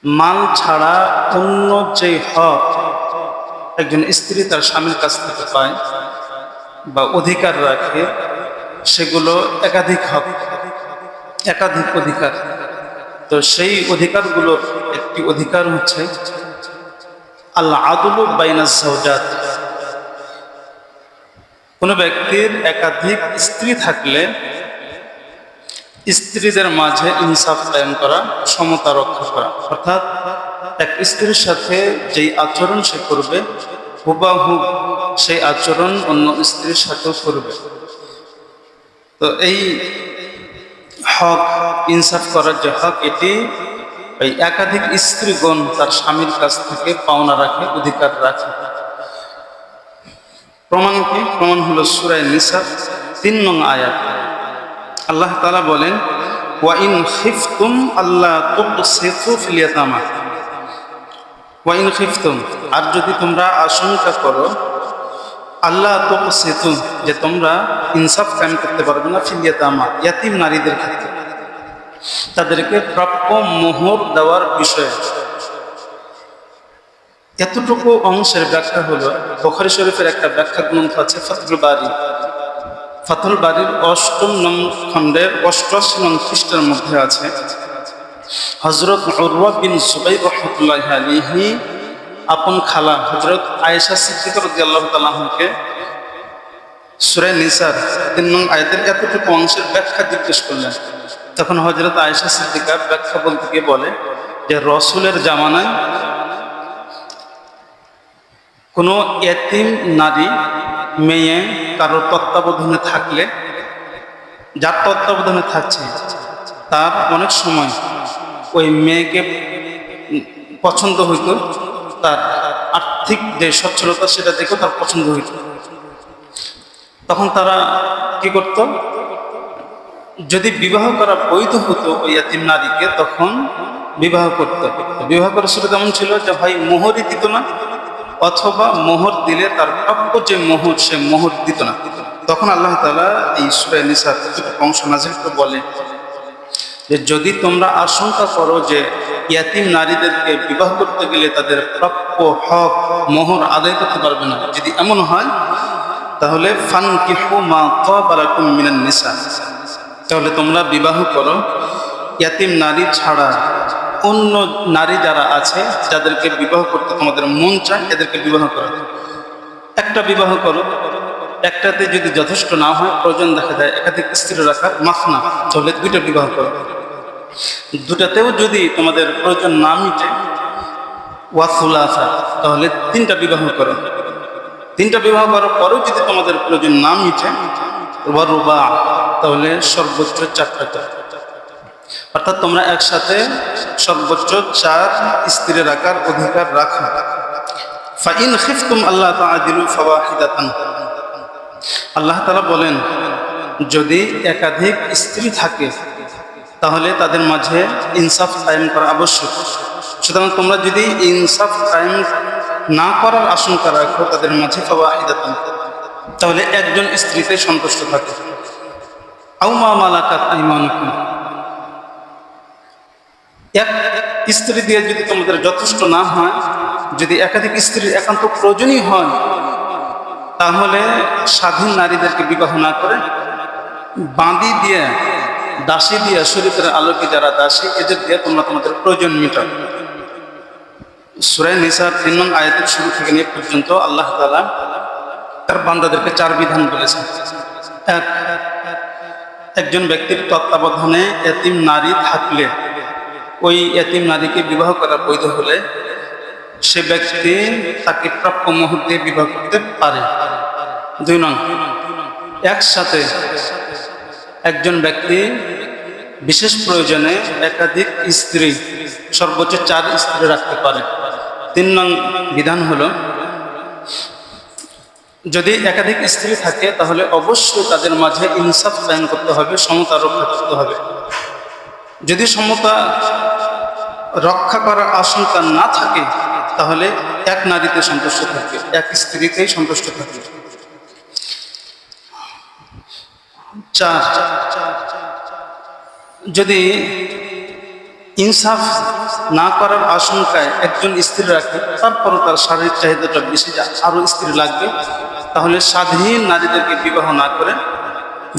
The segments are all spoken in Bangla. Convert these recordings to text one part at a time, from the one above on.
মাল ছাড়া অন্য যে হক একজন স্ত্রী তার স্বামীর কাছ থেকে পায় বা অধিকার রাখে, সেগুলো একাধিক হক, একাধিক অধিকার। তো সেই অধিকারগুলোর একটি অধিকার হচ্ছে আল আদলু বাইনা যাওজাত। কোনো ব্যক্তির একাধিক স্ত্রী থাকলে স্ত্রীদের মাঝে ইনসাফ কায়েম করা, সমতা রক্ষা করা, অর্থাৎ এক স্ত্রীর সাথে যেই আচরণ সে করবে হুবাহু সেই আচরণ অন্য স্ত্রীর সাথেও করবে। তো এই হক, ইনসাফ করার যে হক, এটি ওই একাধিক স্ত্রীগণ তার স্বামীর কাছ থেকে পাওনা রাখে, অধিকার রাখে। প্রমাণ কি? প্রমাণ হলো সূরা নিসা ৩ নং আয়াত। আল্লাহ তাআলা বলেন, ওয়া ইন খিফতুম আল্লা তুকসিতু ফিল ইয়াতামা। ওয়া ইন খিফতুম, আর যদি তোমরা আশঙ্কা করো, আল্লাহ তুকসিতু, যে তোমরা ইনসাফ কায়েম করতে পারবে না, ফিল ইয়াতামা, ইয়াতীম নারীদের ক্ষেত্রে, তাদেরকে প্রাপ্য মোহর দেওয়ার বিষয়ে। এতটুকু অংশের ব্যাখ্যা হলো, বুখারী শরীফের একটা ব্যাখ্যা গ্রন্থ আছে ফাথুল বারী। ফাথুল বারীর ৮ম নং খণ্ডের ৮৮ নং পৃষ্ঠার মধ্যে আছে, হযরত উরওয়া বিন যুবাইর রাহমাতুল্লাহি আলাইহি আপন খালা হযরত আয়েশা সিদ্দিকা রাদিয়াল্লাহু তাআলা আনহাকে সূরা নিসার ৩ নং আয়াতের এতটুকু অংশের ব্যাখ্যা জিজ্ঞেস করলেন। তখন হযরত আয়েশা সিদ্দিকা ব্যাখ্যা বলতে গিয়ে বলে যে, রাসূলের জামানায় কোনো এতিম নারী মেয়ে কারো তত্ত্বাবধানে থাকলে, যার তত্ত্বাবধানে থাকছে তার অনেক সময় ওই মেয়েকে পছন্দ হইত, তার আর্থিক যে সচ্ছলতা সেটা দেখেও তার পছন্দ হইত। তখন তারা কি করত, যদি বিবাহ করা বৈধ হতো ওই এতিম নারীকে, তখন বিবাহ করত। বিবাহ করার শুরু তেমন ছিল যে হয় মোহরই দিত না, অথবা মোহর দিলে তার প্রাপ্য যে মোহর, সে মোহর দিত না। তখন আল্লাহ তাআলা এই সূরা নিসার অংশ নাযিল করে বলে যে, যদি তোমরা আশঙ্কা করো যে ইয়াতীম নারীদেরকে বিবাহ করতে গেলে তাদের প্রাপ্য হক মোহর আদায় করতে পারবে না, যদি এমন হয় তাহলে ফানকিহু মা তাবা লাকুম মিনান নিসা, তাহলে তোমরা বিবাহ করো ইয়াতীম নারী ছাড়া অন্য নারী যারা আছে, যাদেরকে বিবাহ করতে তোমাদের মন চায়, এদেরকে বিবাহ করো। একটা বিবাহ করো, একটাতে যদি যথেষ্ট না হয়, প্রয়োজন দেখা যায় একাধিক স্ত্রী রাখার, মাসনা, তাহলে 2টা বিবাহ করো। 2টাতেও যদি তোমাদের প্রয়োজন না মিটে, ওয়া সুলাসা, তাহলে 3টা বিবাহ করো। 3টা বিবাহ করার পরেও যদি তোমাদের প্রয়োজন না মিটে, ওয়া রুবা, তাহলে সর্বোচ্চ 4টা। অর্থাৎ তোমরা একসাথে সর্বোচ্চ 4 স্ত্রী রাখার অধিকার রাখো। ফাইন খিফতুম আল্লাহ তাআদিলু ফাওয়াহিদাতান, আল্লাহ তাআলা বলেন, যদি একাধিক স্ত্রী থাকে তাহলে তাদের মাঝে ইনসাফ কায়েম করা আবশ্যক। সুতরাং তোমরা যদি ইনসাফ কায়েম না করার আশঙ্কা রাখো তাদের মাঝে, ফাওয়াহিদাতান, তাহলে একজন স্ত্রীতে সন্তুষ্ট থাকে। আও মা মালাকাত আইমানুকুম, এক স্ত্রী দিয়ে যদি তোমাদের যথেষ্ট না হয়, যদি একাধিক স্ত্রীর একান্ত প্রয়োজনই হয়, তাহলে স্বাধীন নারীদেরকে বিবাহ না করে বাঁধি দিয়ে, দাসী দিয়ে, শরীয়তের আলোকে যারা দাসী, এদের দিয়ে তোমরা তোমাদের প্রয়োজন মেটাও। সূরা নিসার 3 নং আয়াতের শুরু থেকে নিয়ে পর্যন্ত আল্লাহ তাআলা তার বান্দাদেরকে 4 বিধান বলেছেন। একজন ব্যক্তির তত্ত্বাবধানে এতিম নারী থাকলে, ওই এতিম নারীকে বিবাহ করা বৈধ হলে সে ব্যক্তি তাকে প্রাপ্য মোহর দিয়ে বিবাহ করতে পারে। 2 নং, একসাথে একজন ব্যক্তি বিশেষ প্রয়োজনে একাধিক স্ত্রী, সর্বোচ্চ 4 স্ত্রী রাখতে পারে। 3 নং বিধান হলো, যদি একাধিক স্ত্রী থাকে তাহলে অবশ্যই তাদের মাঝে ইনসাফ কায়েম করতে হবে, সমতা রক্ষা করতে হবে। যদি সমতা রক্ষা করার আশঙ্কা না থাকে, তাহলে এক নারীতে সন্তুষ্ট থাকবে, এক স্ত্রীতেই সন্তুষ্ট থাকবে। 4, যদি ইনসাফ না করার আশঙ্কায় একজন স্ত্রী রাখে, তারপরও তার শারীরিক চাহিদাটা বেশি, আরও স্ত্রী লাগবে, তাহলে স্বাধীন নারীদেরকে বিবাহ না করে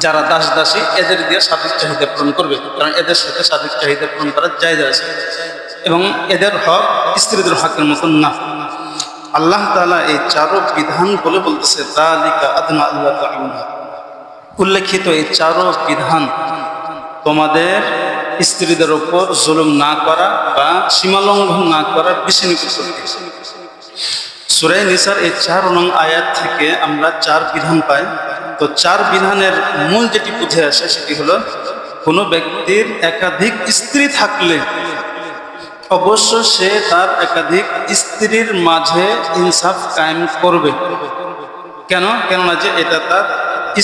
যারা দাস দাসী এদের দিয়ে শারীরিক চাহিদা পূরণ করবে, কারণ এদের সাথে শারীরিক চাহিদা পূরণ করার জায়গা আছে এবং এদের হক স্ত্রীদের হকের মতন না। আল্লাহ তাআলা এই চারো বিধান বলে বলতেছে যালিকা আদনা আল্লাহ তাআলা, উল্লেখিত এই চারো বিধান তোমাদের স্ত্রীদের ওপর জুলুম না করা বা সীমালঙ্ঘন না করার বেশি নিকট করতে। সূরা নিসার এই 4 নং আয়াত থেকে আমরা 4 বিধান পাই। তো 4 বিধানের মূল যেটি বুঝে আসে সেটি হলো, কোনো ব্যক্তির একাধিক স্ত্রী থাকলে অবশ্য সে তার একাধিক স্ত্রীর মাঝে ইনসাফ কায়েম করবে। কেননা যে এটা তার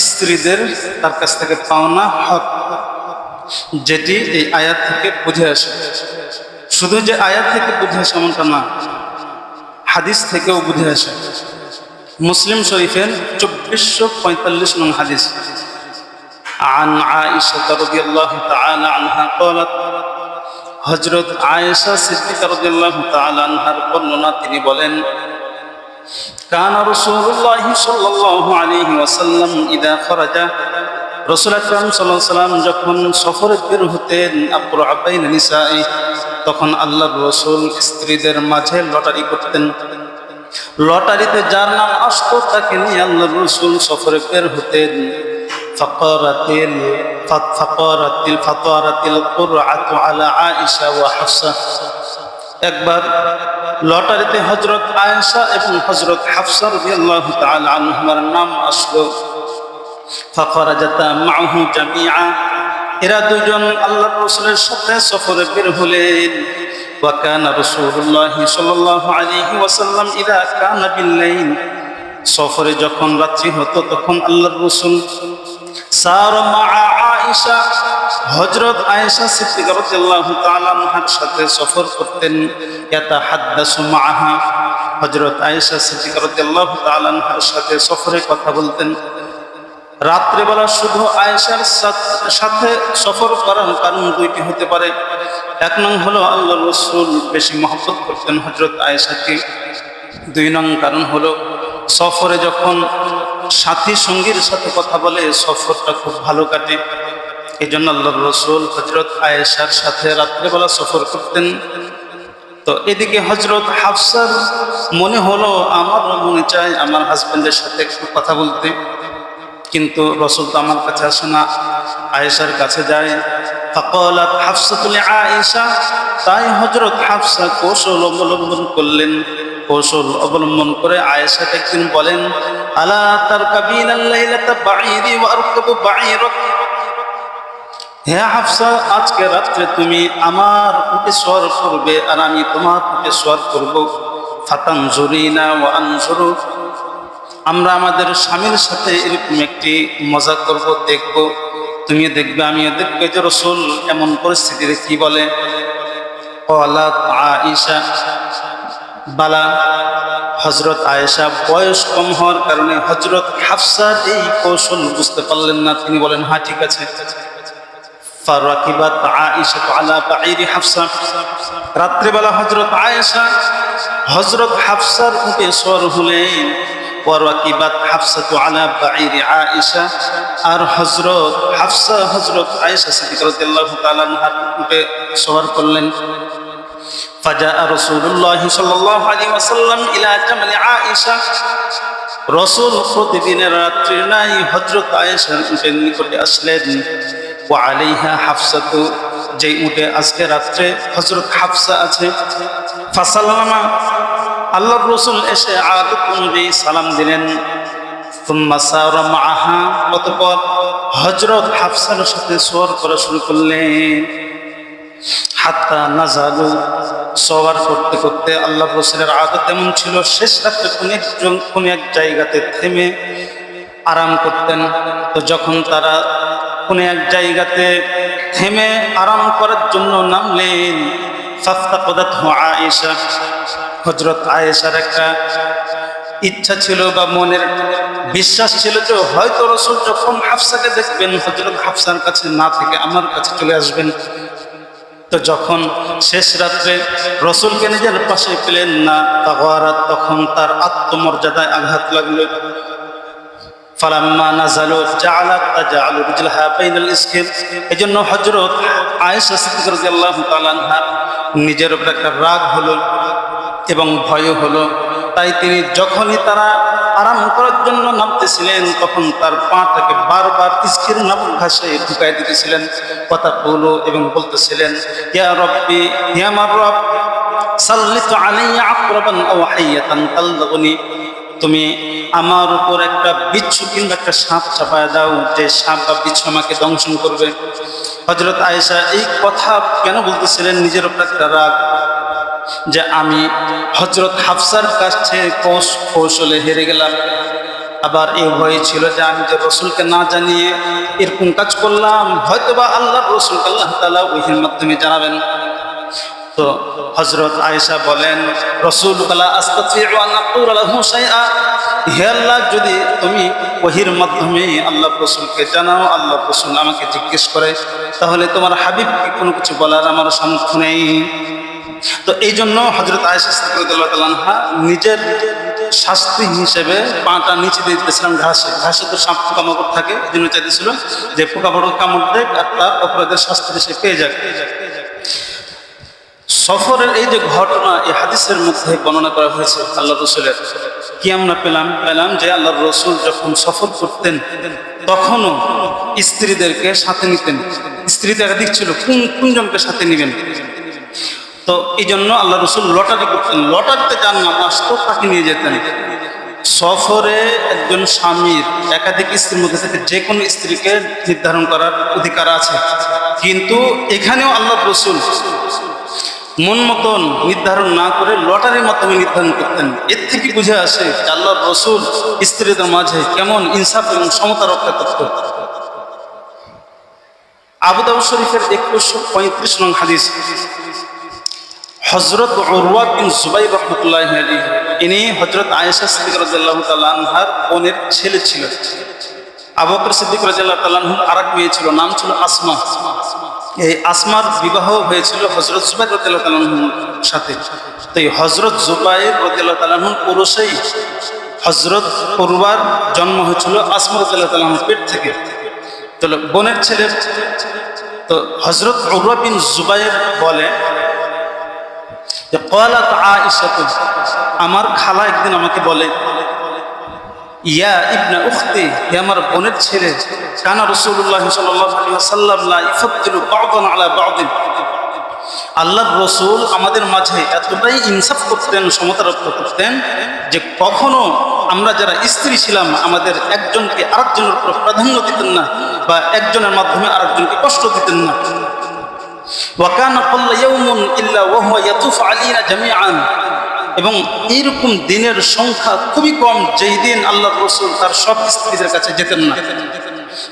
স্ত্রীদের তার কাছ থেকে পাওনা হক, যেটি এই আয়াত থেকে বুঝে আসে। শুধু যে আয়াত থেকে বুঝে আসে এমনটা না, হাদিস থেকেও বুঝে আসে। মুসলিম শরীফের 2445 নং হাদিস, আন আয়েশা রাদিয়াল্লাহু তাআলা আনহা قالت, হযরত আয়েশা সিদ্দিকা রাদিয়াল্লাহু তাআলা আনহার বর্ণনা, তিনি বলেন, কানা রাসূলুল্লাহ সাল্লাল্লাহু আলাইহি ওয়াসাল্লাম ইদা খরাজা, রাসূল আকরাম সাল্লাল্লাহু আলাইহি ওয়াসাল্লাম যখন সফরে বের হতেন, আবরা বাইনা নিসাই, তখন আল্লাহর রাসূল স্ত্রীদের মাঝে লটারি করতেন। লটারিতে যার নাম আসতো তাকে নিয়ে আল্লাহর রাসূল সফরে বের হতেন। ফাতারাতিল কুরআতু আলা আয়েশা ওয়া হাফসা, একবার লটারিতে হযরত আয়েশা এবং হযরত হাফসা রাদিয়াল্লাহু তাআলা আনহুমার নাম আসলো। ফাখরাজাতা মাআহু জামিআ, এরা দুজন আল্লাহর রাসূলের সাথে সফরে বের হলেন। ওয়া কানা রাসূলুল্লাহ সাল্লাল্লাহু আলাইহি ওয়াসাল্লাম ইযা কানা বিল-লাইল, সফরে যখন রাত্রি হতো তখন আল্লাহর রাসূল সার মা আয়েশা, হযরত আয়েশা সিদ্দিকা রাদিয়াল্লাহু তাআলা আনহার সাথে সফর করতেন। ইয়াতাহাদ্দাসু মাআহা, হযরত আয়েশা সিদ্দিকা রাদিয়াল্লাহু তাআলা আনহার সাথে সফরে কথা বলতেন। রাত্রিবেলা শুধু আয়েশার সাথে সফর করার কারণ দুইটি হতে পারে। এক নং হলো আল্লাহর রাসূল বেশি মহব্বত করতেন হযরত আয়েশাকে। 2 নং কারণ হলো সফরে যখন সাথী সঙ্গীর সাথে কথা বলে সফরটা খুব ভালো কাটে। এই জন্য আল্লাহর রাসূল হযরত আয়েশার সাথে রাত্রিবেলা সফর করতেন। তো এদিকে হযরত হাফসার মনে হলো, আমার মনে চায় আমার হাজবেন্ডের সাথে একটু কথা বলতে, কিন্তু রাসূল তো আমার কাছে আসে না, আয়েশার কাছে যায়। ফাকালাত হাফসাতু লিআয়েশা, তাই হযরত হাফসা কৌশল অবলম্বন করলেন। কৌশল অবলম্বন করে আয়েশাকে একদিন বলেন, আলা তারকাবিনাল লাইলাতা বাঈরি ওয়া আরকাবু বাঈরাক, হে হাফসা, আজকে রাত্রে তুমি আমার উটে সওয়ার করবে আর আমি তোমার উটে সওয়ার করব। ফাতানজুরিনা ওয়া আনজুরু, আমরা আমাদের স্বামীর সাথে এরকম একটি মজা করব, দেখব, তুমিও দেখবে আমিও দেখবে যে রাসূল এমন পরিস্থিতিতে কি বলে। ক্বালাত আয়েশা, বালা, হযরত আয়েশা বয়স কম হওয়ার কারণে হযরত হাফসার এই কৌশল বুঝতে পারলেন না। তিনি বলেন, হ্যাঁ ঠিক আছে। ফারাকিবাত আয়েশা আলা বাঈরি হাফসা, রাত্রিবেলা হযরত আয়েশা হযরত হাফসার উটে সওয়ার হলেন। ওয়ারাকিবাত হাফসাতু আলা বাঈরি আয়েশা, আর হযরত হাফসা হযরত আয়েশা সিদ্দিকা রাদিয়াল্লাহু তাআলা আনহার উটে সওয়ার করলেন। ফাজা রাসূলুল্লাহ সাল্লাল্লাহু আলাইহি ওয়াসাল্লাম ইলা জামালি আয়েশা, রাসূল প্রতিদিনের রাত্রি নাই হযরত আয়েশার উটের নিকটে আসলেন। ওয়া আলাইহা হাফসাতু, যেই উটে আজকে রাত্রে হযরত হাফসা আছে। ফাসাল্লামা, আল্লাহর রাসূল এসে আদত অনুযায়ী সালাম দিলেন। সুম্মা সারা মাআহা, অতঃপর হযরত হাফসার সাথে সওয়ার করা শুরু করলেন। হাত্তা নাজালু, সওয়ার করতে করতে আল্লাহর রাসূলের আদত এমন ছিল শেষ রাতে কোন এক জায়গাতে থেমে আরাম করতেন। তো যখন তারা কোন এক জায়গাতে থেমে আরাম করার জন্য নামলেন, ফাফতাকাদাতহু আয়েশা, হযরত আয়েশার একটা ইচ্ছা ছিল বা মনের বিশ্বাস ছিল যে হয়তো রাসূল যখন হাফসাকে দেখবেন হযরত হাফসার কাছে না থেকে আমার কাছে চলে আসবেন। তো যখন শেষ রাত্রে রসুলকে নিজের পাশে পেলেন না, তখন তার আত্মমর্যাদায় আঘাত লাগলো। ফালাম্মা নাযালু জাআলাত তাজআলু রিজলাহা বাইনাল ইসকির। এজন্য হযরত আয়েশা সিদ্দিকা রাদিয়াল্লাহু তাআলা আনহা নিজের উপর একটা রাগ হলো এবং ভয় হলো। তাই তিনি যখনই তারা আরাম করার জন্য নামতেছিলেন, তখন তার পাটাকে বারবার ইসকির নামক ঘাসে ঢুকাই দিতেছিলেন। কথা বলো এবং বলতেছিলেন, ইয়া রব্বি, হে আমার রব, সাল্লিতু আলাইয়া আকরাবান আও হাইয়াতান তালদাগুনি। তুমি আমার উপর একটা বিচ্ছু কিংবা একটা সাপ চাপায় দাও, যে সাপ বা বিচ্ছু আমাকে দংশন করবে। হযরত আয়েশা এই কথা কেন বলতেছিলেন? নিজের উপর একটা রাগ, যে আমি হযরত হাফসার কাছে কৌশলে হেরে গেলাম। আবার এই ভয় ছিল যে আমি যে রসুলকে না জানিয়ে এরকম কাজ করলাম, হয়তোবা আল্লাহ রসুলকে আল্লাহ তাআলা ওহীর মাধ্যমে জানাবেন। তো হযরত আয়েশা বলেন, রাসূলুল্লাহ আস্তাতিউ আন আকুলা লাহু শাইআ, হে আল্লাহ, যদি তুমি ওহীর মাধ্যমে আল্লাহ রাসূলকে জানাও, আল্লাহ রাসূল আমাকে জিজ্ঞেস করে, তাহলে তোমার হাবিবকে কোনো কিছু বলার আমার সামর্থ্য নেই। তো এই জন্য হযরত আয়েশা সিদ্দিকা রাদিয়াল্লাহু তাআলা আনহা নিজের শাস্তি হিসেবে পাটা নিচে দিয়ে দিতেছিলেন ঘাসে। তো সাপ পোকামাকড় থাকে, এই জন্য চাইতেছিল যে পোকামাকড় কামড় দেয় আর তার অপরাধের শাস্তি সে পেয়ে যাক। সফরের এই যে ঘটনা, এই হাদিসের মধ্যে বর্ণনা করা হয়েছে আল্লাহ রসুলের। কি আমরা পেলাম যে আল্লাহ রসুল যখন সফর করতেন তখনও স্ত্রীদেরকে সাথে নিতেন। স্ত্রীতে একাধিক ছিল, কোন জনকে সাথে নিবেন। তো এই জন্য আল্লাহ রসুল লটারি করতেন। লটারিতে যার নাম আসতো তাকে নিয়ে যেতেন। সফরে একজন স্বামীর একাধিক স্ত্রীর মধ্যে থেকে যে কোনো স্ত্রীকে নির্ধারণ করার অধিকার আছে, কিন্তু এখানেও আল্লাহ রসুল মন মতন নির্ধারণ না করে লটারির মাধ্যমে নির্ধারণ করতেন। এর থেকে বুঝে আসে আল্লাহ রসুল স্ত্রীদের মাঝে কেমন ইনসাফ এবং সমতা রক্ষা করত। আবু দাউদ শরীফের 2135 নং হাদিস, হযরত উরওয়া বিন জুবাইর রাহমাতুল্লাহি আলাইহি, ইনি হযরত আয়েশা সিদ্দিকা রাদিয়াল্লাহু তাআলা আনহার বোনের ছেলে ছিল। আবু বকর সিদ্দিক রাদিয়াল্লাহু তাআলা আনহুর আরেক মেয়ে ছিল, নাম ছিল আসমা। এই আসমার বিবাহ হয়েছিল হযরত জুবাইর রাদিয়াল্লাহু তাআলা আনহুর সাথে। তো এই হযরত জুবাইর রাদিয়াল্লাহু তাআলা আনহুর পুরুষেই হযরত উরওয়ার জন্ম হয়েছিল আসমা রাদিয়াল্লাহু তাআলা আনহুর পেট থেকে। তো বোনের ছেলে। তো হযরত উরওয়া বিন জুবাইর বলে যে ক্বালাত আয়েশা, আমার খালা একদিন আমাকে বলে, ইয়া ইবনা উখতি, হে আমার বোনের ছেলে, কানা রাসূলুল্লাহ সাল্লাল্লাহু আলাইহি ওয়াসাল্লাম লা ইফাদ্দিলু বা'দান আলা বা'দিন। আল্লাহর রাসূল আমাদের মাঝে এতটাই ইনসাফ করতেন, সমতা রক্ষা করতেন, যে কখনো আমরা যারা স্ত্রী ছিলাম আমাদের একজনকে আরেকজনের উপর প্রাধান্য দিতেন না, বা একজনের মাধ্যমে আরেকজনকে কষ্ট দিতেন না। ওয়া কানা কুল্লু ইয়াউমিন ইল্লা ওয়া হুয়া ইয়াতুফু আলাইনা জামিআন। এবং এইরকম দিনের সংখ্যা খুবই কম যেই দিন আল্লাহর রাসূল তার সব স্ত্রীদের কাছে যেতেন না,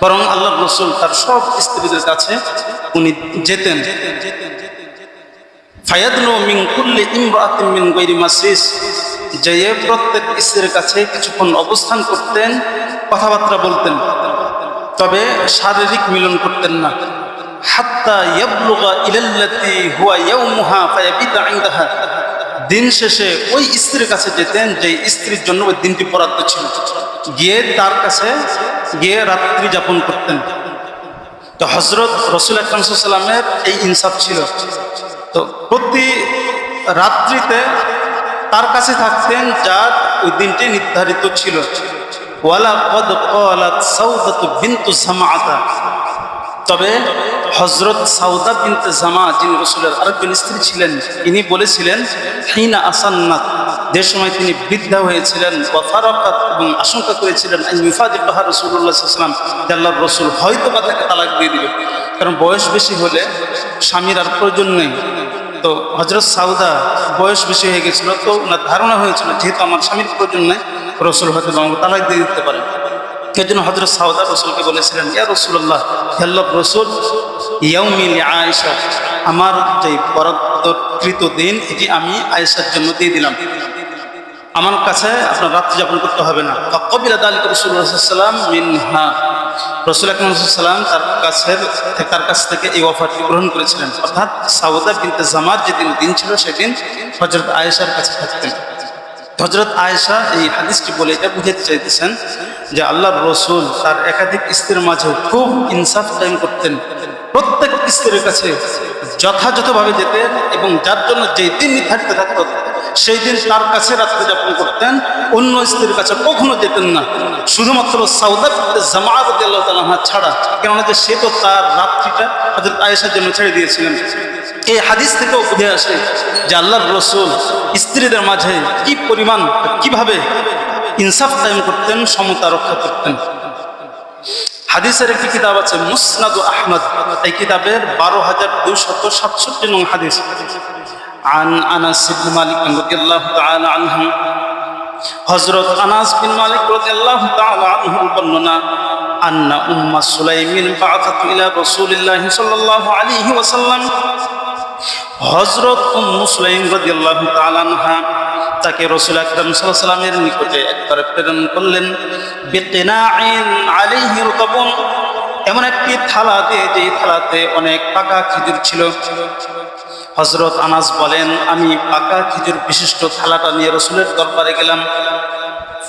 বরং আল্লাহর রাসূল তার সব স্ত্রীদের কাছে উনি যেতেন। ফায়াদনু মিন কুল্লি ইমরাতিন মিন গায়রি মাসিস, যে প্রত্যেক স্ত্রীর কাছে কিছুক্ষণ অবস্থান করতেন, কথাবার্তা বলতেন, তবে শারীরিক মিলন করতেন না। হাত্তা ইয়াবলুগা ইলাল্লাতি হুয়া ইয়াউমুহা ফায়াবিতা ইনদাহা, দিন শেষে ওই স্ত্রীর কাছে যেতেন যে স্ত্রীর জন্য ওই দিনটি বরাদ্দ ছিল, গিয়ে তার কাছে গিয়ে রাত্রি যাপন করতেন। তো হযরত রাসূল আকরাম সাল্লাল্লাহু আলাইহি ওয়াসাল্লামের এই ইনসাফ ছিল। তো প্রতি রাত্রিতে তার কাছে থাকতেন যার ওই দিনটি নির্ধারিত ছিল। ওয়ালা ক্বাদ ক্বালাত সাউদাতু বিনতু জামাআতা, তবে হযরত সাউদা বিনতে জামা, যিনি রাসূলের আরেকজন স্ত্রী ছিলেন, ইনি বলেছিলেন, হিনা আসান্নাত, যে সময় তিনি বৃদ্ধা হয়েছিলেন, ওয়া ফারাকাত, এবং আশঙ্কা করেছিলেন আন ইউফাদিলাহা রাসূলুল্লাহ সাল্লাল্লাহু আলাইহি ওয়াসাল্লাম, যে আল্লাহর রাসূল হয়তো বা তাকে তালাক দিয়ে দিবে, কারণ বয়স বেশি হলে স্বামীর আর প্রয়োজন নেই। তো হযরত সাউদা বয়স বেশি হয়ে গেছিল, তো ওনার ধারণা হয়েছিল যেহেতু আমার স্বামীর প্রয়োজন নেই, রাসূল হয়তো আমাকে তালাক দিয়ে দিতে পারেন। এই জন্য হযরত সাউদা রাসূলকে বলেছিলেন, ইয়া রাসূলুল্লাহ, হে আল্লাহর রাসূল, ইয়াউমি লিআয়েশা, আমার যে বরাদ্দকৃত দিন এটি আমি আয়েশার জন্য দিয়ে দিলাম, আমার কাছে আপনার রাত্রি যাপন করতে হবে না। ফাকাবিলা যালিকা রাসূলুল্লাহ সাল্লাল্লাহু আলাইহি ওয়াসাল্লাম মিনহা, রাসূল আকরাম সাল্লাল্লাহু আলাইহি ওয়াসাল্লাম তার কাছ থেকে এই অফারটি গ্রহণ করেছিলেন, অর্থাৎ সাউদা বিনতে জামার যেদিন দিন ছিল সেদিন হযরত আয়েশার কাছে থাকতেন। হযরত আয়েশা এই হাদিসটি বলে এটা বুঝাতে চাইতেছেন যে আল্লাহর রাসূল তার একাধিক স্ত্রীর মাঝে খুব ইনসাফ কায়েম করতেন, প্রত্যেক স্ত্রীর কাছে যথাযথভাবে যেতেন এবং যার জন্য যেই দিন নির্ধারিত থাকত সেই দিন তার কাছে রাত্রি যাপন করতেন, অন্য স্ত্রীর কাছে কখনো যেতেন না, শুধুমাত্র সাউদা বিনতে জামা রাদিয়াল্লাহু তাআলা আনহা ছাড়া, কেননা যে সে তো তার রাত্রিটা হযরত আয়েশার জন্য ছেড়ে দিয়েছিলেন। এই হাদিস থেকেও বুঝে আসে যে আল্লাহর রাসূল স্ত্রীদের মাঝে কি পরিমাণ কিভাবে ইনসাফ কায়েম করতেন, সমতা রক্ষা করতেন। হাদিসের একটি কিতাব আছে মুসনাদ আহমদ, এই কিতাবের ১২,২৬৭ নং হাদিস। عن أنس بن مالك رضي الله تعالى عنه হযরত আনাস বিন মালিক রাদিয়াল্লাহু তাআলা আনহু বর্ণনা আন্না উম্মা সুলাইমিন বাআথাত ইলা রাসূলিল্লাহি সাল্লাল্লাহু আলাইহি ওয়াসাল্লাম, হযরত উম্মু সুলাইম রাদিয়াল্লাহু তাআলা আনহা তাকে রাসূল আকরাম সাল্লাল্লাহু আলাইহি ওয়াসাল্লামের নিকটে একবার প্রেরণ করলেন। বিতিনাইন আলাইহি রুতাবুন, এমন একটি থালা দিয়ে যে থালাতে অনেক পাকা খেজুর ছিল। হযরত আনাস বলেন, আমি পাকা খেজুর বিশিষ্ট থালাটা নিয়ে রাসূলের দরবারে গেলাম।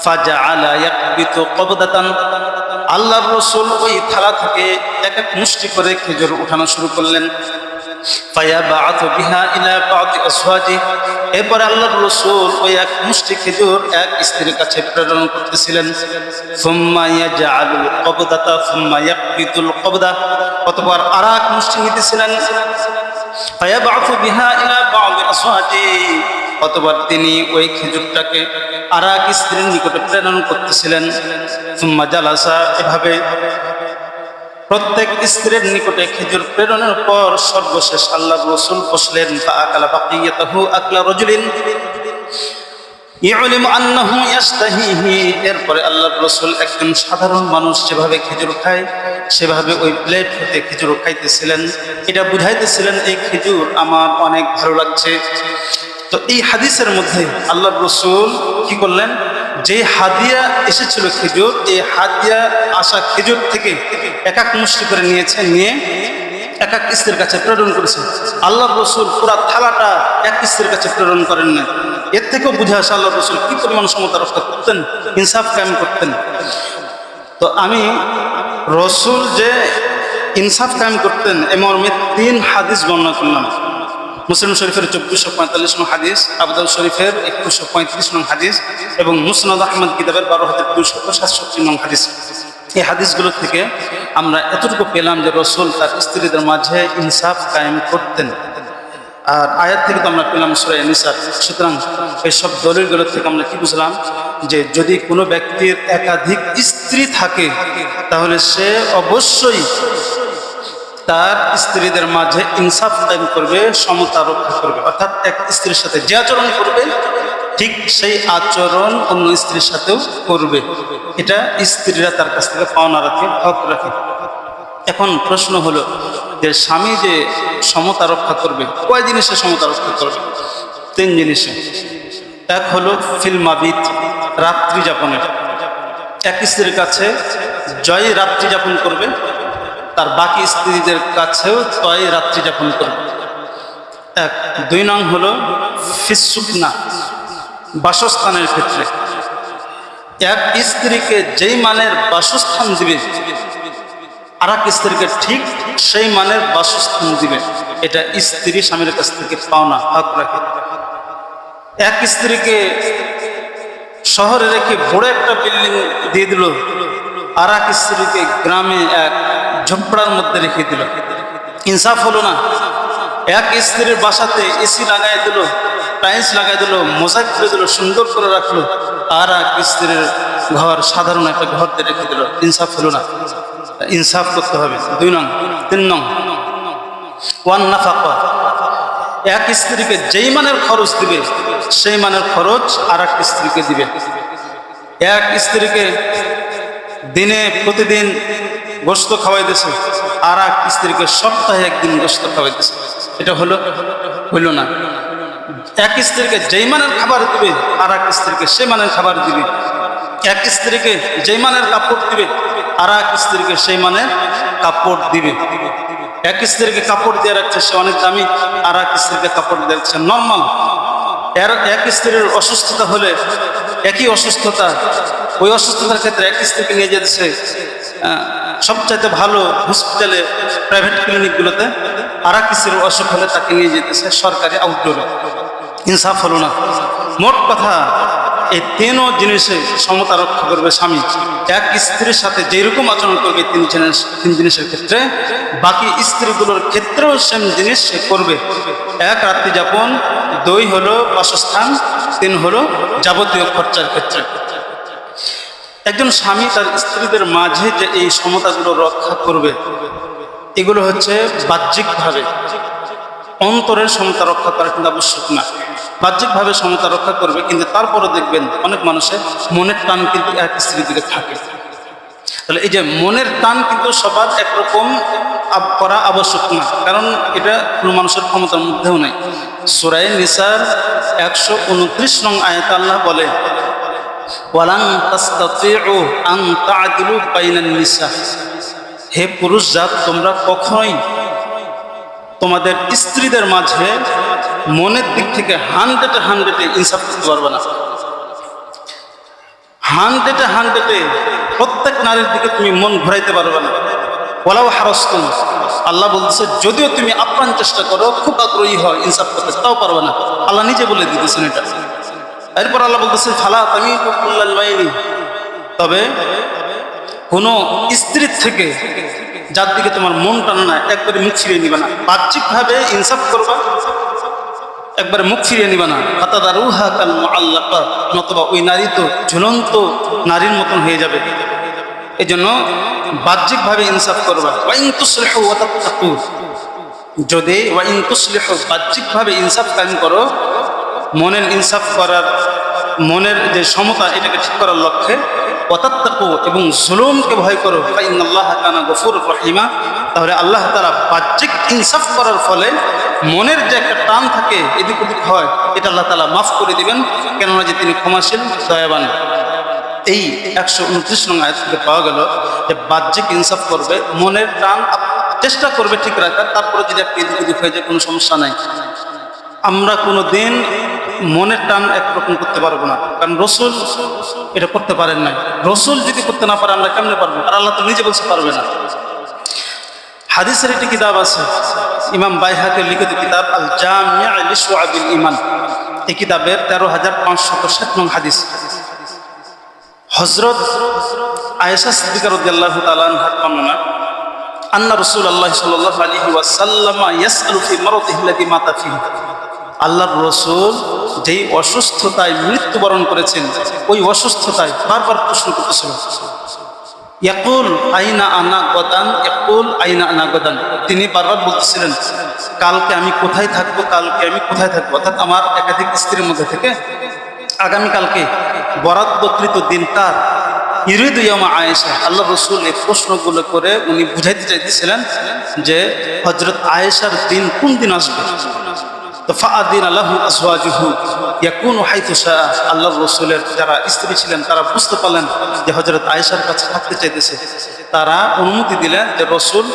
ফাজআলা ইয়াকবিতু কবদাতান, আল্লাহর রাসূল ওই থালা থেকে এক এক মুষ্টি করে খেজুর উঠানো শুরু করলেন। ফায়াবাআতু বিহা ইলা বা'দি আজওয়াজি, এরপর আল্লাহর রাসূল ওই এক মুষ্টি খেজুর এক স্ত্রীর কাছে প্রেরণ করতেছিলেন। সুম্মা ইয়াজআলুল কবদাতা সুম্মা ইয়াকবিতুল কবদা, অতঃপর আরেক মুষ্টি নিতেছিলেন। ফায়াবা'তু বিহা ইলা বা'দি আজওয়াজি, অতঃপর তিনি ওই খেজুরটাকে আরেক স্ত্রীর নিকটে প্রেরণ করতেছিলেন। সুম্মা জালাসা, এভাবে প্রত্যেক স্ত্রীর নিকটে খেজুর প্রেরণের পর সর্বশেষ আল্লাহর রাসূল বসলেন। ফাআকালা বাকিয়াতাহু আকলা রাজুলিন ইয়ালিমু আন্নাহু ইয়াস্তাহিহি, এরপরে আল্লাহর রাসূল একজন সাধারণ মানুষ যেভাবে খেজুর খায় সেভাবে ওই প্লেট হতে খেজুর খাইতেছিলেন। এটা বুঝাইতেছিলেন এই খেজুর আমার অনেক ভালো লাগছে। তো এই হাদিসের মধ্যে আল্লাহর রাসূল কি করলেন, যে হাদিয়া এসেছিল খেজুর, এই হাদিয়া আসা খেজুর থেকে এক এক মুষ্টি করে নিয়েছে, নিয়ে এক এক স্ত্রীর কাছে প্রেরণ করেছে। আল্লাহর রাসূল পুরা থালাটা এক স্ত্রীর কাছে প্রেরণ করেন না। এর থেকেও বুঝে আসে আল্লাহর রাসূল কি পরিমাণ সমতা রক্ষা করতেন, ইনসাফ কায়েম করতেন। তো আমি রাসূল যে ইনসাফ কায়েম করতেন এ মর্মে ৩ হাদিস বর্ণনা করলাম। মুসলিম শরীফের ২৪৪৫ নং হাদিস, আবু দাউদ শরীফের ২১৩৫ নং হাদিস এবং মুসনাদ আহমদ কিতাবের ১২,২৬৭ নং হাদিস। এই হাদিসগুলো থেকে আমরা এতটুকু পেলাম যে রাসূল তার স্ত্রীদের মাঝে ইনসাফ কায়েম করতেন। আর আয়াত থেকে তো আমরা পেলাম সূরা নিসা। সুতরাং এইসব দলিলগুলো থেকে আমরা কি বুঝলাম, যে যদি কোনো ব্যক্তির একাধিক স্ত্রী থাকে তাহলে সে অবশ্যই তার স্ত্রীদের মাঝে ইনসাফ কায়েম করবে, সমতা রক্ষা করবে, অর্থাৎ এক স্ত্রীর সাথে যে আচরণ করবে ঠিক সেই আচরণ অন্য স্ত্রীর সাথেও করবে। এটা স্ত্রীরা তার কাছ থেকে পাওনা রাখে, হক রাখে। এখন প্রশ্ন হলো যে স্বামী যে সমতা রক্ষা করবে, কয় জিনিসে সমতা রক্ষা করবে? 3 জিনিসে। এক হলো ফিল মাবিত, রাত্রি যাপনের। এক স্ত্রীর কাছে জয় রাত্রি যাপন করবে, তার বাকি স্ত্রীদের কাছেও তয় রাত্রি যাপন করবে। 2 নং হলো ফিসুকনা, বাসস্থানের ক্ষেত্রে এক স্ত্রীকে যেই মানের বাসস্থান দিবে আর এক স্ত্রীকে ঠিক সেই মানের বাসস্থান দিবে। এটা স্ত্রী স্বামীর কাছ থেকে পাওনা, হক রাখে। এক স্ত্রীকে শহরে রেখে বড় একটা বিল্ডিং দিয়ে দিল, আর এক স্ত্রীকে গ্রামে এক ঝোপড়ার মধ্যে রেখে দিল, ইনসাফ হলো না। এক স্ত্রীর বাসাতে এসি লাগাই দিল, টাইলস লাগাই দিল, মোজাইক করে দিল, সুন্দর করে রাখলো, আর এক স্ত্রীর ঘর সাধারণ একটা ঘর দিয়ে রেখে দিল, ইনসাফ হলো না। ইনসাফ করতে হবে। 2 নং। 3 নং ওয়ান নাফাকা, এক স্ত্রীকে যেই মানের খরচ দিবে সেই মানের খরচ আর এক স্ত্রীকে দিবে। এক স্ত্রীকে দিনে প্রতিদিন গোশত খাওয়াইতেছে, আর এক স্ত্রীকে সপ্তাহে 1 দিন গোশত খাওয়াইতেছে, এটা হইল না। এক স্ত্রীকে যেই মানের খাবার দিবে আর এক স্ত্রীকে সেই মানের খাবার দিবে। এক স্ত্রীকে যেই মানের কাপড় দিবে আর এক স্ত্রীকে সেই মানে কাপড় দিবে। এক স্ত্রীকে কাপড় দিয়ে রাখছে, সে অনেক দামি, আর এক স্ত্রীকে কাপড় দিয়ে রাখছে নর্মাল। এক স্ত্রীর অসুস্থতা হলে একই অসুস্থতা, ওই অসুস্থতার ক্ষেত্রে এক স্ত্রীকে নিয়ে যেতেছে সবচাইতে ভালো হসপিটালে, প্রাইভেট ক্লিনিকগুলোতে, আর এক স্ত্রীর অসুখ হলে তাকে নিয়ে যেতেছে সরকারি আউটডোরে। ইনসাফ হলো না। মোট কথা এই তিনও জিনিসে সমতা রক্ষা করবে স্বামী। এক স্ত্রীর সাথে যেরকম আচরণ করবে তিন জিনিসের ক্ষেত্রে, বাকি স্ত্রীগুলোর ক্ষেত্রেও সেম জিনিস সে করবে। এক, রাত্রি যাপন; দুই হলো বাসস্থান; তিন হলো যাবতীয় খরচার ক্ষেত্রে। একজন স্বামী তার স্ত্রীদের মাঝে যে এই সমতাগুলো রক্ষা করবে, এগুলো হচ্ছে বাহ্যিকভাবে। অন্তরের সমতা রক্ষা করা কিন্তু আবশ্যক না। বাহ্যিকভাবে সমতা রক্ষা করবে, কিন্তু তারপরও দেখবেন অনেক মানুষের মনের টান কিন্তু এক স্ত্রীর দিকে থাকে। তাহলে এই যে মনের টান কিন্তু সবার একরকম করা আবশ্যক না, কারণ এটা কোনো মানুষের ক্ষমতার মধ্যেও নাই। সূরা নিসার 129 নং আয়াতে আল্লাহ বলে, ওয়ালান তাসতাতিউ আন তা'দিলু বাইনান নিসা। হে পুরুষ জাত, তোমরা কখনোই তোমাদের স্ত্রীদের মাঝে মনের দিক থেকে 100-এ ইনসাফ করতে পারবে না। 100-এ প্রত্যেক নারীর দিকে তুমি মন ঘুরাইতে পারবে না। ওয়ালাউ হারাসতুম, আল্লাহ বলতেছে যদিও তুমি আপ্রাণ চেষ্টা করো, খুব আগ্রহী হয় ইনসাফ করতে, তাও পারবে না। আল্লাহ নিজে বলে দিতেছেন এটা। এরপর আল্লাহ বলতেছে ফালা তামিলু কুল্লাল মাইলি, তবে কোনো স্ত্রীর থেকে যার দিকে তোমার মন টানে না, একবারে মুখ ফিরিয়ে নিবে না। বাহ্যিকভাবে ইনসাফ করবা, একবারে মুখ ফিরিয়ে নিবে না। ফাতাদারুহা কাল মুআল্লাকা, নতুবা ওই নারী তো ঝুলন্ত নারীর মতন হয়ে যাবে। এই জন্য বাহ্যিকভাবে ইনসাফ করবা। ওয়াইন তুসলিহু ওয়া তাত্তাকু, যদি ওয়াইন তুসলিহু বাহ্যিকভাবে ইনসাফ কায়েম করো, মনের ইনসাফ করার, মনের যে সমতা এটাকে ঠিক করার লক্ষ্যে, ওয়া তাত্তাকু এবং জুলুমকে ভয় করো, ফাইন্নাল্লাহা কানা গফুরুর রহিমা, তাহলে আল্লাহ তাআলা বাহ্যিক ইনসাফ করার ফলে মনের যে একটা টান থাকে, এদিক ওদিক হয়, এটা আল্লাহ তাআলা মাফ করে দিবেন, কেননা যে তিনি ক্ষমাশীল দয়াবান। এই 129 নং আয়াত থেকে পাওয়া গেল যে বাহ্যিক ইনসাফ করবে, মনের টান চেষ্টা করবে ঠিক রাখার, তারপরে যদি একটা এদিক ওদিক হয়ে যায় কোনো সমস্যা নাই। আমরা কোনো দিন মনের টান একরকম করতে পারবো না, কারণ রসুল এটা করতে পারেন না। রসুল যদি করতে না পারে আমরা কেমনে পারবো? আর আল্লাহ তো নিজে বলতে পারবে না। হাদিসের একটি কিতাব আছে, ইমাম বাইহাকের লিখিত কিতাব আল জামি' লিশুআবিল ঈমান। এই কিতাবের 13,560 নং হাদিস, হযরত আয়েশা সিদ্দিকা রাদিয়াল্লাহু তাআলা আনহা বর্ণনা, আন্না রাসূলুল্লাহ সাল্লাল্লাহু আলাইহি ওয়াসাল্লাম ইয়াসআলু ফি মারাদিহি আল্লাতী মাতা ফিহি, আল্লাহর রাসূল যেই অসুস্থতায় মৃত্যুবরণ করেছেন, ওই অসুস্থতায় বারবার প্রশ্ন করতেছিল, ইয়াকুল আইনা আনা গাদান, ইয়াকুল আইনা আনা গাদান, তিনি বারবার বলতেছিলেন কালকে আমি কোথায় থাকবো, কালকে আমি কোথায় থাকবো। অর্থাৎ আমার একাধিক স্ত্রীর মধ্যে থেকে আগামীকালকে বরাদ্দকৃত দিন কার? ইরিদু ইয়ামা আয়েশা। আল্লাহ রাসূল এই প্রশ্নগুলো করে উনি বুঝাইতে চাইতেছিলেন যে হযরত আয়েশার দিন কোন দিন আসবে। তো ফাআদিনা লাহু আজওয়াজুহু ইয়াকুনু হাইথু শাআ, আল্লাহর রাসূলের যারা স্ত্রী ছিলেন তারা বুঝতে পারলেন যে হযরত আয়েশার কাছে থাকতে চাইতেছে, তারা অনুমতি দিলেন যে রাসূল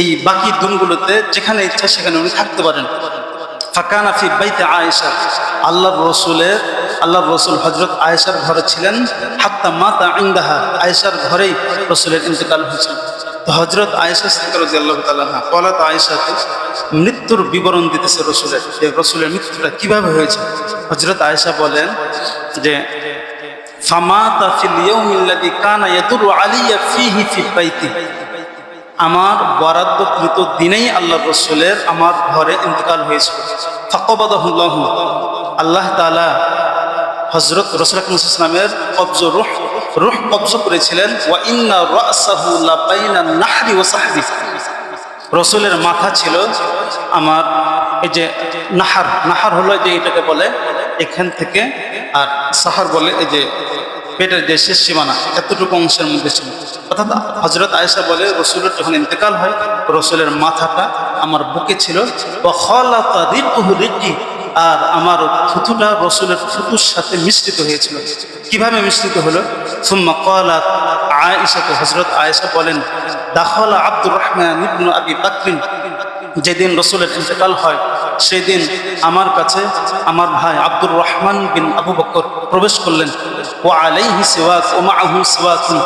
এই বাকি দিনগুলোতে যেখানে ইচ্ছা সেখানে উনি থাকতে পারেন। ফাকানা ফি বাইতি আয়েশা, আল্লাহর রাসূল হযরত আয়েশার ঘরে ছিলেন, হাত্তা মাতা ইনদাহা, আয়েশার ঘরেই রাসূলের ইন্তেকাল হয়েছে। তো হযরত আয়েশা সিদ্দিকা রাদিয়াল্লাহু তাআলা আনহা বলা, তো আয়েশাকে মৃত্যুর বিবরণ দিতেছে রাসূলের, যে রাসূলের মৃত্যুটা কিভাবে হয়েছে। হযরত আয়েশা বলেন যে ফামাতা ফিল ইয়াউমিল্লাযী কানা ইয়াদুরু আলাইয়া ফীহি ফি বাইতি, আমার বরাদ্দকৃত দিনেই আল্লাহর রাসূলের আমার ঘরে ইন্তেকাল হয়েছিল। ফাকবাদাহুল্লাহ, আল্লাহ তাআলা হযরত রাসূল আকরাম সাল্লাল্লাহু আলাইহি ওয়াসাল্লামের কবজ রূহ কবজ করেছিলেন। ওয়া ইন্না রাসাহু লা বাইনা নাহরি ওয়া সাহবি, রাসূলের মাথা ছিল আমার এই যে নাহার হলো যে এটাকে বলে এখান থেকে, আর সাহার বলে এই যে পেটের যে শেষ সীমানা, এতটুকু অংশের মধ্যে ছিল। অর্থাৎ হযরত আয়েশা বলে রাসূলের যখন ইন্তেকাল হয়, রাসূলের মাথাটা আমার বুকে ছিল। ওয়া খালাতা রিকুহু রিকি, আর আমার থুতুটা রাসূলের থুতুর সাথে মিশ্রিত হয়েছিল। কিভাবে মিশ্রিত হলো? সুম্মা ক্বালাত আয়েশাকে, হযরত আয়েশা বলেন, দাখালা আব্দুর রহমান ইবনে আবি বকর, যেদিন রাসূলের ইন্তেকাল হয় সেদিন আমার কাছে আমার ভাই আব্দুর রহমান বিন আবু বকর প্রবেশ করলেন। ওয়া আলাইহি সিওয়াক ওয়া মাআহু সিওয়াকুন,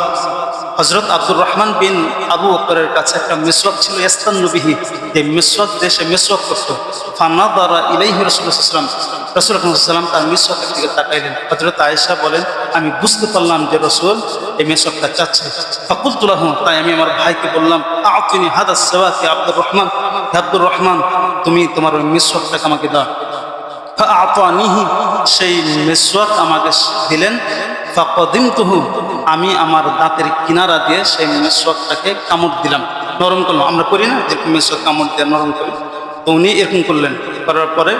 হযরত আব্দুর রহমান বিন আবু বকরের কাছে একটা মিসওয়াক ছিল, ইস্তান্নু বিহি, যে মিসওয়াক দেশে মিসওয়াক করত। ফানাযারা ইলাইহি রাসূলুল্লাহ সাল্লাল্লাহু আলাইহি ওয়াসাল্লাম, রাসূল সাল্লাল্লাহু আলাইহি ওয়াসাল্লাম তার মিসওয়াকের দিকে তাকাইলেন। হযরত আয়েশা বলেন, আমি বুঝতে পারলাম যে রাসূল এই মিসওয়াকটা চাচ্ছে। ফাকুলতু লাহু, তাই আমি আমার ভাইকে বললাম, আ'তিনি হাদা সিওয়াক ইয়া আব্দুর রহমান, হে আব্দুর রহমান, তুমি তোমার ওই মিসওয়াকটাকে আমাকে দাও। ফাআতানিহি, সেই মিসওয়াক আমাকে দিলেন। ফাকাদিমতুহু, আমি আমার দাঁতের কিনারা দিয়ে সেই মিসওয়াকটাকে কামড় দিলাম, নরম করলাম। আমরা করি না যে মিসওয়াক কামড় দিয়ে নরম করি, তো উনি এরকম করলেন। করার পরে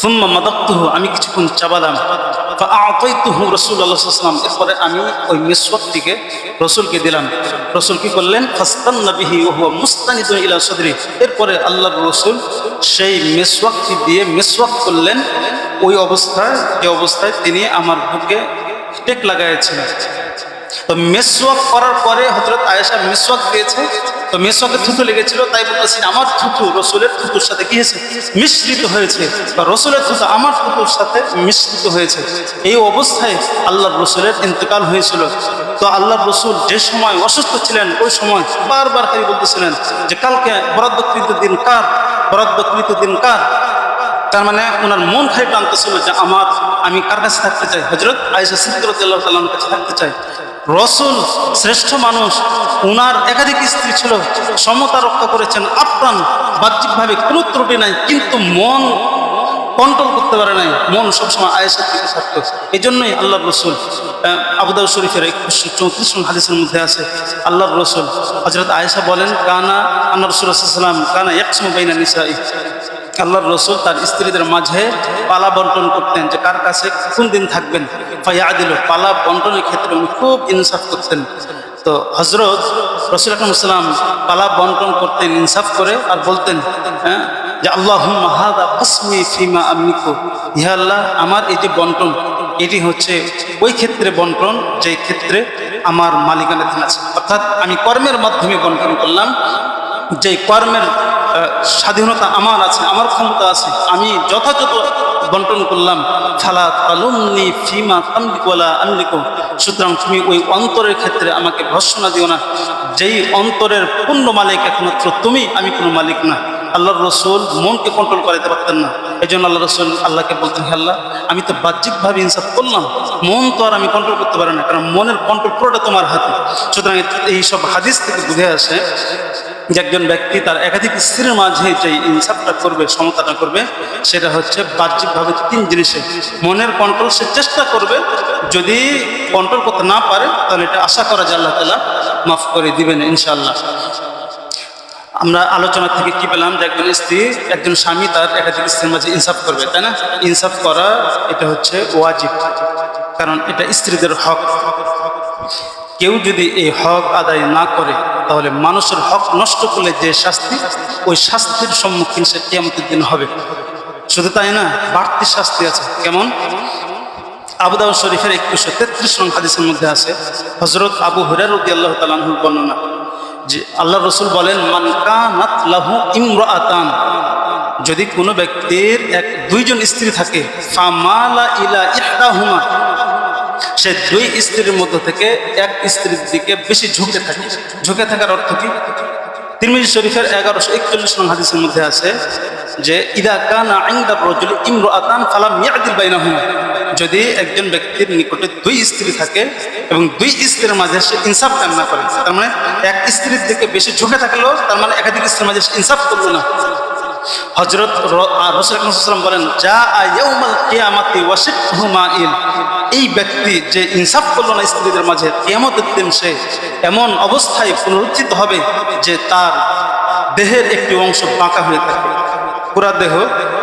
সুম্মা মাদাকতুহু, আমি কিছুক্ষণ চাবালাম। ফাআতাইতুহু রাসূলুল্লাহ সাল্লাল্লাহু আলাইহি ওয়াসাল্লাম, এরপরে আমি ওই মিসওয়াকটিকে রাসূলকে দিলাম। রাসূল কি করলেন? ফাস্তান্না বিহি ওয়া হুয়া মুস্তানিদুন ইলা সাদরি, এরপরে আল্লাহর রাসূল সেই মিসওয়াকটি দিয়ে মিসওয়াক করলেন ওই অবস্থায়, যে অবস্থায় তিনি আমার বুকে টেক লাগাইছিলেন। তো মিসওয়াক করার পরে হযরত আয়েশা মিসওয়াক দিয়েছে, তো মিসওয়াকে থুতু লেগেছিল, তাই বলতেছি আমার থুতু রাসূলের থুতুর সাথে কি হয়েছে? মিশ্রিত হয়েছে, বা রাসূলের থুতু আমার থুতুর সাথে মিশ্রিত হয়েছে। এই অবস্থায় আল্লাহর রাসূলের ইন্তেকাল হয়েছিল। তো আল্লাহর রাসূল যে সময় অসুস্থ ছিলেন ওই সময় বারবার খালি বলতেছিলেন যে কালকে বরাদ্দকৃত দিন কার, বরাদ্দকৃত দিন কার। তার মানে ওনার মন খালি টানতেছিল যে আমি কার কাছে থাকতে চাই? হযরত আয়েশা সিদ্দিকা রাদিয়াল্লাহু তাআলার কাছে থাকতে চাই। রাসূল শ্রেষ্ঠ মানুষ, ওনার একাধিক স্ত্রী ছিল, সমতা রক্ষা করেছেন আপ্রাণ, বাহ্যিকভাবে কোনো ত্রুটি নাই, কিন্তু মন কন্ট্রোল করতে পারে নাই, মন সবসময় আয়েশার দিকে থাকতো। এই জন্যই আল্লাহর রাসূল, আবু দাউদ শরীফের 2134 নং হাদিসের মধ্যে আছে, আল্লাহর রাসূল হযরত আয়েশা বলেন, কানা আন্না রাসূলুল্লাহ সাল্লাল্লাহু আলাইহি ওয়াসাল্লাম কানা ইয়াকসিমু বাইনা নিসাই, আল্লাহর রাসূল তার স্ত্রীদের মাঝে পালা বন্টন করতেন, যে কার কাছে কোন দিন থাকবেন। ফায়াদিলু, পালা বন্টনের ক্ষেত্রে উনি খুব ইনসাফ করতেন। তো হযরত রাসূল আকরাম সাল্লাল্লাহু আলাইহি ওয়াসাল্লাম পালা বন্টন করতেন ইনসাফ করে, আর বলতেন যে আল্লাহুম্মা হাযা কসমি ফিমা আমলিকু, হে আল্লাহ, আমার এই যে বন্টন, এটি হচ্ছে ওই ক্ষেত্রে বন্টন যেই ক্ষেত্রে আমার মালিকানাধীন আছে, অর্থাৎ আমি কর্মের মাধ্যমে বন্টন করলাম, যেই কর্মের স্বাধীনতা আমার আছে, আমার ক্ষমতা আছে, আমি যথাযথ বন্টন করলাম। ফালা তালুমনি ফিমা তামলিকু ওয়ালা আমলিকু, সুতরাং তুমি ওই অন্তরের ক্ষেত্রে আমাকে ভর্ৎসনা দিও না, যেই অন্তরের পূর্ণ মালিক একমাত্র তুমি, আমি কোনো মালিক না। আল্লাহর রাসূল মনকে কন্ট্রোল করাতে পারতেন না, এই জন্য আল্লাহ রাসূল আল্লাহকে বলতেন, হে আল্লাহ, আমি তো বাহ্যিকভাবে ইনসাফ করলাম, মন তো আর আমি কন্ট্রোল করতে পারি না, কারণ মনের কন্ট্রোল পুরোটা তোমার হাতে। সুতরাং এই সব হাদিস থেকে বুঝে আসে যে একজন ব্যক্তি তার একাধিক স্ত্রীর মাঝে যে ইনসাফটা করবে, সমতাটা করবে, সেটা হচ্ছে বাহ্যিকভাবে তিন জিনিসে। মনের কন্ট্রোল সে চেষ্টা করবে, যদি কন্ট্রোল করতে না পারে তাহলে এটা আশা করা যায় আল্লাহ তাআলা মাফ করে দিবেন ইনশাআল্লাহ। আমরা আলোচনা থেকে কি পেলাম? যে একজন স্বামী তার একাধিক স্ত্রীর মাঝে ইনসাফ করবে, তাই না? ইনসাফ করা এটা হচ্ছে ওয়াজিব, কারণ এটা স্ত্রীদের হক। কেউ যদি এই হক আদায় না করে তাহলে মানুষের হক নষ্ট করলে যে শাস্তি, ওই শাস্তির সম্মুখীন সে কিয়ামতের দিন হবে। শুধু তাই না, বাড়তি শাস্তি আছে। কেমন? আবু দাউদ শরীফের 2133 নং হাদিসের মধ্যে আছে, হযরত আবু হুরায়রা রাদিয়াল্লাহু তাআলা আনহুর বর্ণনা, যে আল্লাহর রাসূল বলেন, মান কানাত লাহু ইমরাআতান, যদি কোনো ব্যক্তির দুইজন স্ত্রী থাকে, ফামালা ইলা ইহদাহুমা, সে দুই স্ত্রীর মধ্য থেকে এক স্ত্রীর দিকে বেশি ঝুঁকে থাকে। ঝুঁকে থাকার অর্থ কি? তিরমিজি শরীফের 1141 নং হাদিসের মধ্যে আছে যে ইদা কানা ইনদা রাজুলি ইমরাআতান ফালাম ইয়াদিল বাইনাহুমা, যদি একজন ব্যক্তির নিকটে দুই স্ত্রী থাকে এবং দুই স্ত্রীর মাঝে সে ইনসাফ কায়েম না করে, তার মানে এক স্ত্রীর দিকে বেশি ঝুঁকে থাকলো, তার মানে একাধিক স্ত্রীর মাঝে ইনসাফ করলো না। হযরত রাসূল সাল্লাল্লাহু আলাইহি ওয়াসাল্লাম বলেন, জা ইয়াউমাল কিয়ামাতি ওয়া শিকহু মাইল, এই ব্যক্তি যে ইনসাফ করলো না স্ত্রীদের মাঝে, কিয়ামতের দিন সে এমন অবস্থায় পুনরুত্থিত হবে যে তার দেহের একটি অংশ বাঁকা হয়ে থাকবে, পুরা দেহ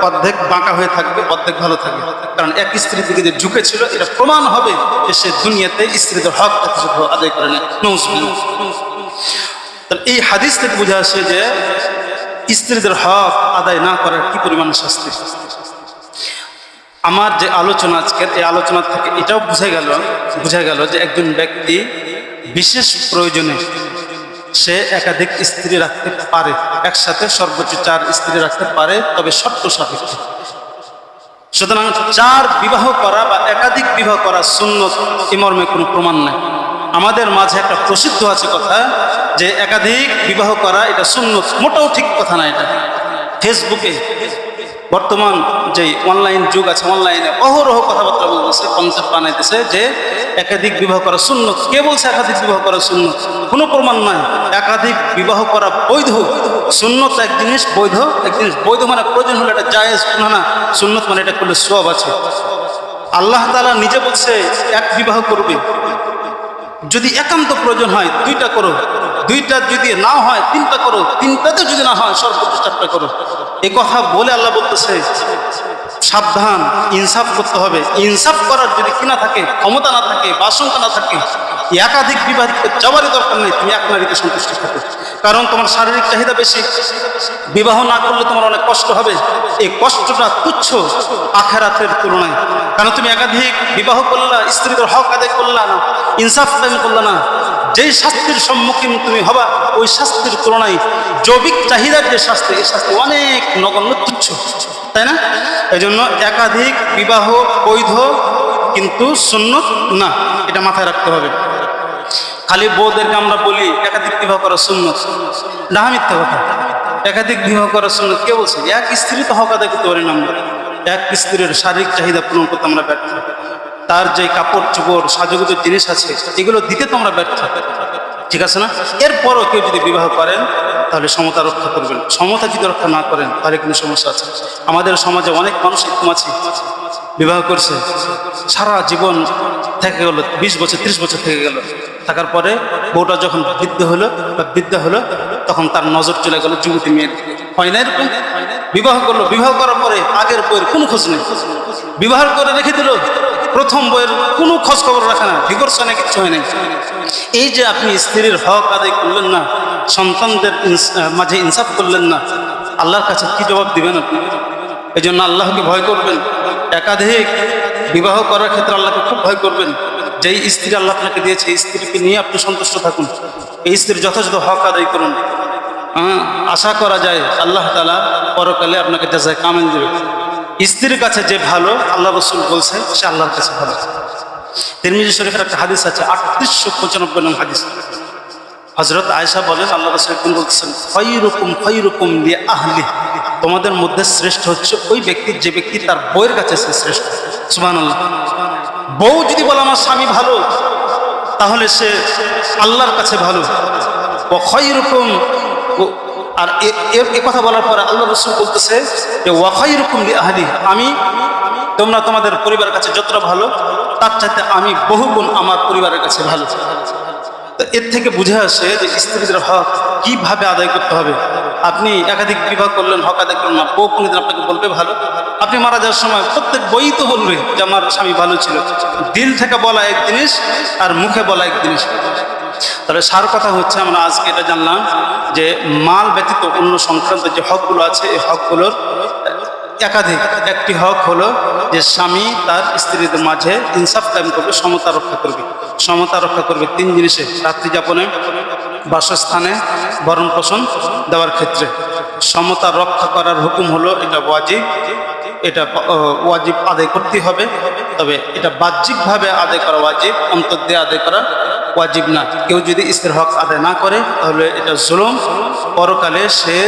অর্ধেক বাঁকা হয়ে থাকবে, অর্ধেক ভালো থাকবে, কারণ এক স্ত্রীর দিকে যে ঝুঁকে ছিল, এটা প্রমাণ হবে যে সে দুনিয়াতে স্ত্রীদের হক আদায় করে নেয়। এই হাদিস থেকে বোঝা আসে যে স্ত্রীদের হক আদায় না করার কি পরিমাণ শাস্তি। আমার যে আলোচনা আজকের, এই আলোচনা থেকে এটাও বোঝা গেল যে একজন ব্যক্তি বিশেষ প্রয়োজনে সে একাধিক স্ত্রী রাখতে পারে, একসাথে সর্বোচ্চ 4 স্ত্রী রাখতে পারে, তবে শর্ত সাপেক্ষে। সুতরাং 4 বিবাহ করা বা একাধিক বিবাহ করা সুন্নত, এই মর্মে কোনো প্রমাণ নাই। আমাদের মাঝে একটা প্রসিদ্ধ আছে কথা যে একাধিক বিবাহ করা এটা সুন্নত, মোটেও ঠিক কথা না। এটা ফেসবুকে বর্তমান যে অনলাইন যুগ আছে, অনলাইনে অহরহ কথাবার্তা বলতেছে, কনসেপ্ট বানাইতেছে যে একাধিক বিবাহ করা সুন্নত। কে বলছে একাধিক বিবাহ করা সুন্নত? কোনো প্রমাণ নাই। একাধিক বিবাহ করা বৈধ। সুন্নত এক জিনিস, বৈধ এক জিনিস। বৈধ মানে প্রয়োজন হলে এটা জায়েজ, না সুন্নত মানে এটা করলে সওয়াব আছে। আল্লাহ তাআলা নিজে বলছে এক বিবাহ করবে, যদি একান্ত প্রয়োজন হয় 2টা করো, 2টা যদি না হয় 3টা করো, 3টাতে যদি না হয় সর্বোচ্চ 4টা করো। এই কথা বলে আল্লাহ বলতেছে সাবধান, ইনসাফ করতে হবে। ইনসাফ করার যদি কি না থাকে, ক্ষমতা না থাকে, বাসনা না থাকে, একাধিক বিবাহ যাওয়ারই দরকার নেই। তুমি এক নারীতে সন্তুষ্ট থাকো, কারণ তোমার শারীরিক চাহিদা বেশি। বিবাহ না করলে তোমার অনেক কষ্ট হবে। এই কষ্টটা তুচ্ছ আখিরাতের তুলনায়। কারণ তুমি একাধিক বিবাহ করলা, স্ত্রীদের হক আদায় করলা না, ইনসাফ কায়েম করলা না, যেই শাস্তির সম্মুখীন তুমি হবা ওই শাস্তির তুলনায় জৈবিক চাহিদার যে শাস্তি, এই শাস্তি অনেক নগণ্য, তুচ্ছ, তাই না? এই জন্য একাধিক বিবাহ বৈধ, কিন্তু সুন্নত না, এটা মাথায় রাখতে হবে। খালি বউদেরকে আমরা বলি একাধিক বিবাহ করা সুন্নত, না মিথ্যা কথা। একাধিক বিবাহ করা সুন্নত কে বলছে? এক স্ত্রী তো হক আদায় করতে পারি না আমরা। এক স্ত্রীর শারীরিক চাহিদা পূরণ করতে আমরা ব্যর্থ। তার যে কাপড় চোপড় সাজগোজের জিনিস আছে এগুলো দিতে তো আমরা ব্যর্থ, ঠিক আছে না? এরপরও কেউ যদি বিবাহ করেন তাহলে সমতা রক্ষা করবেন। সমতা যদি রক্ষা না করেন তাহলে কিন্তু সমস্যা আছে। আমাদের সমাজে অনেক মানুষ এরকম আছে, বিবাহ করছে, সারা জীবন থেকে গেল, 20 বছর 30 বছর থেকে গেল, থাকার পরে বউটা যখন বৃদ্ধ হলো তখন তার নজর চলে গেল যুবতী মেয়ের। হয় না এরকম? বিবাহ করলো, বিবাহ করার পরে আগের বইয়ের কোনো খোঁজ নেই, বিবাহ করে রেখে দিল, প্রথম বইয়ের কোনো খোঁজ খবর রাখে না, ডিভোর্স হয় না, কিচ্ছু হয় না। এই যে আপনি স্ত্রীর হক আদায় করলেন না, সন্তানদের মাঝে ইনসাফ করলেন না, আল্লাহর কাছে কি জবাব দিবেন আপনি? এই জন্য আল্লাহকে ভয় করবেন। একাধিক বিবাহ করার ক্ষেত্রে আল্লাহকে খুব ভয় করবেন। যেই স্ত্রী আল্লাহ আপনাকে দিয়েছে এই স্ত্রীকে নিয়ে আপনি সন্তুষ্ট থাকুন, এই স্ত্রীর যথাযথ হক আদায় করুন। আশা করা যায় আল্লাহ তাআলা পরকালে আপনাকে জাযায়ে কামিল দেবে। স্ত্রীর কাছে যে ভালো, আল্লাহ রাসূল বলছে সে আল্লাহর কাছে ভালো। তিরমিজি শরীফের একটা হাদিস আছে, 3895 নং হাদিস। হযরত আয়েশা বলেন আল্লাহ রাসূল বলতেছেন, খায়রুকুম লিআহলি, তোমাদের মধ্যে শ্রেষ্ঠ হচ্ছে ওই ব্যক্তি যে ব্যক্তি তার বউয়ের কাছে শ্রেষ্ঠ। সুবহানাল্লাহ। বউ যদি বলে আমার স্বামী ভালো, তাহলে সে আল্লাহর কাছে ভালো। ওয়া খায়রুকুম, আর এ কথা বলার পরে আল্লাহ রাসূল বলতেছে যে ওয়া খায়রুকুম লিআহলি, আমি তোমরা তোমাদের পরিবারের কাছে যতটা ভালো তার চাইতে আমি বহুগুণ আমার পরিবারের কাছে ভালো। তো এর থেকে বুঝে আসে যে স্ত্রীদের হক কিভাবে আদায় করতে হবে। আপনি একাধিক বিবাহ করলেন, হক আদায় করলেন না, বউ কোনদিন আপনাকে বলবে ভালো? আপনি মারা যাওয়ার সময় প্রত্যেক বই তো বলবে যে আমার স্বামী ভালো ছিল। দিল থেকে বলা এক জিনিস আর মুখে বলা এক জিনিস। তাহলে সার কথা হচ্ছে, আমরা আজকে এটা জানলাম যে মাল ব্যতীত অন্য সংক্রান্ত যে হকগুলো আছে এই হকগুলোর একাধিক। একটি হক হলো যে স্বামী তার স্ত্রীদের মাঝে ইনসাফ কায়েম করবে, সমতা রক্ষা করবে। সমতা রক্ষা করবে 3 জিনিসে: রাত্রি যাপনে, বাসস্থানে, ভরণ পোষণ দেওয়ার ক্ষেত্রে। সমতা রক্ষা করার হুকুম হলো এটা ওয়াজিব, এটা ওয়াজিব আদায় করতে হবে। তবে এটা বাহ্যিকভাবে আদায় করা ওয়াজিব, অন্তর দিয়ে আদায় করা ওয়াজিব না। কেউ যদি স্ত্রীর হক আদায় না করে তাহলে এটা জুলুম, পরকালে সে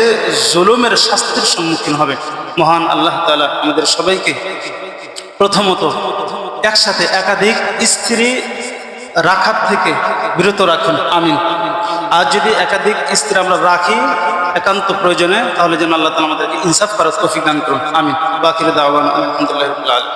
জুলুমের শাস্তির সম্মুখীন হবে। মহান আল্লাহ তাআলা আমাদের সবাইকে প্রথমত একসাথে একাধিক স্ত্রী রাখার থেকে বিরত রাখুন, আমিন। আর যদি একাধিক স্ত্রী আমরা রাখি একান্ত প্রয়োজনে, তাহলে যেন আল্লাহ তাআলা আমাদেরকে ইনসাফ করার তৌফিক দান করুন, আমিন। বাকির দাওয়ানা আলহামদুলিল্লাহি রাব্বিল আলামিন।